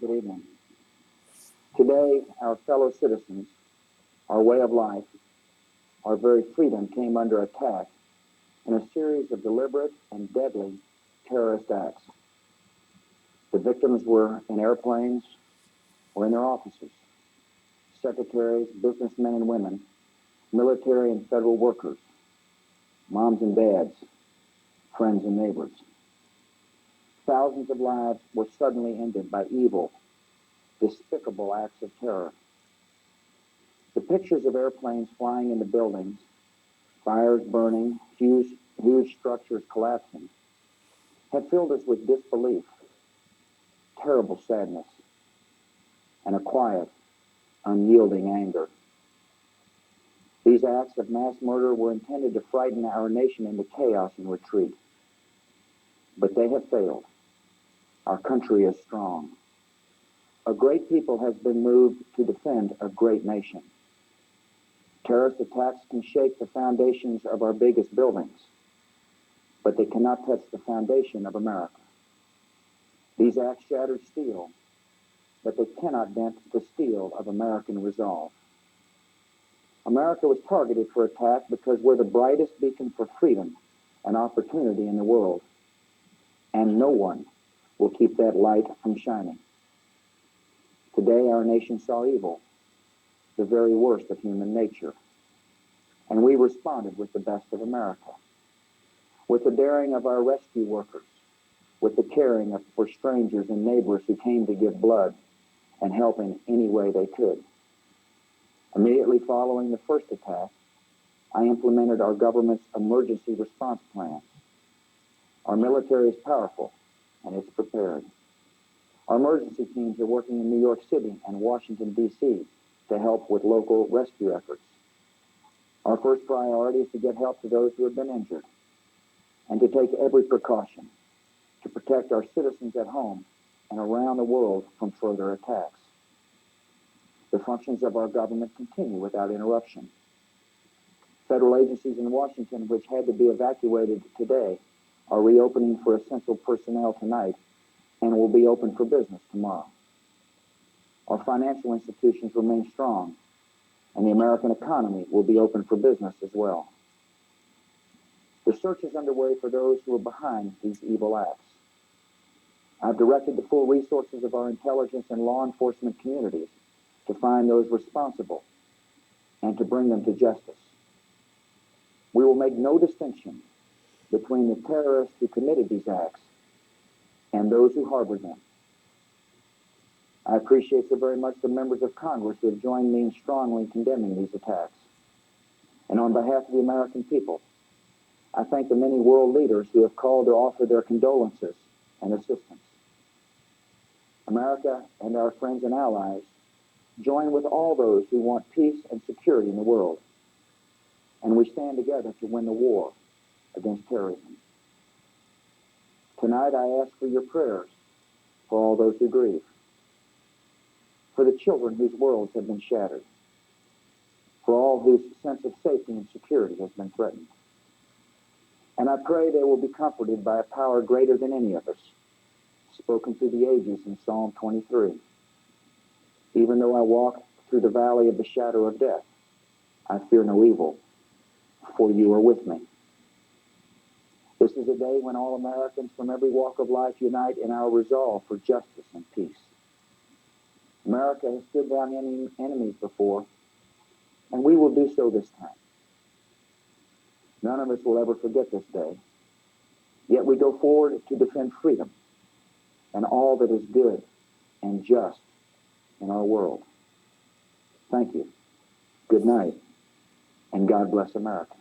Good evening. Today, our fellow citizens, our way of life, our very freedom came under attack in a series of deliberate and deadly terrorist acts. The victims were in airplanes or in their offices, secretaries, businessmen and women, military and federal workers, moms and dads, friends and neighbors. Thousands of lives were suddenly ended by evil, despicable acts of terror. The pictures of airplanes flying into buildings, fires burning, huge structures collapsing, have filled us with disbelief, terrible sadness, and a quiet, unyielding anger. These acts of mass murder were intended to frighten our nation into chaos and retreat. But they have failed. Our country is strong. A great people has been moved to defend a great nation. Terrorist attacks can shake the foundations of our biggest buildings, but they cannot touch the foundation of America. These acts shattered steel, but they cannot dent the steel of American resolve. America was targeted for attack because we're the brightest beacon for freedom and opportunity in the world, and no one will keep that light from shining. Today, our nation saw evil, the very worst of human nature, and we responded with the best of America, with the daring of our rescue workers, with the caring for strangers and neighbors who came to give blood and help in any way they could. Immediately following the first attack, I implemented our government's emergency response plans. Our military is powerful, and it's prepared. Our emergency teams are working in New York City and Washington, D.C. to help with local rescue efforts. Our first priority is to get help to those who have been injured and to take every precaution to protect our citizens at home and around the world from further attacks. The functions of our government continue without interruption. Federal agencies in Washington, which had to be evacuated today, are reopening for essential personnel tonight and will be open for business tomorrow. Our financial institutions remain strong, and the American economy will be open for business as well. The search is underway for those who are behind these evil acts. I've directed the full resources of our intelligence and law enforcement communities to find those responsible and to bring them to justice. We will make no distinction between the terrorists who committed these acts and those who harbored them. I appreciate so very much the members of Congress who have joined me in strongly condemning these attacks. And on behalf of the American people, I thank the many world leaders who have called to offer their condolences and assistance. America and our friends and allies join with all those who want peace and security in the world, and we stand together to win the war against terrorism. Tonight I ask for your prayers for all those who grieve, for the children whose worlds have been shattered, for all whose sense of safety and security has been threatened. And I pray they will be comforted by a power greater than any of us, spoken through the ages in Psalm 23. Even though I walk through the valley of the shadow of death, I fear no evil, for you are with me. This is a day when all Americans from every walk of life unite in our resolve for justice and peace. America has stood down enemies before, and we will do so this time. None of us will ever forget this day, yet we go forward to defend freedom and all that is good and just in our world. Thank you. Good night, and God bless America.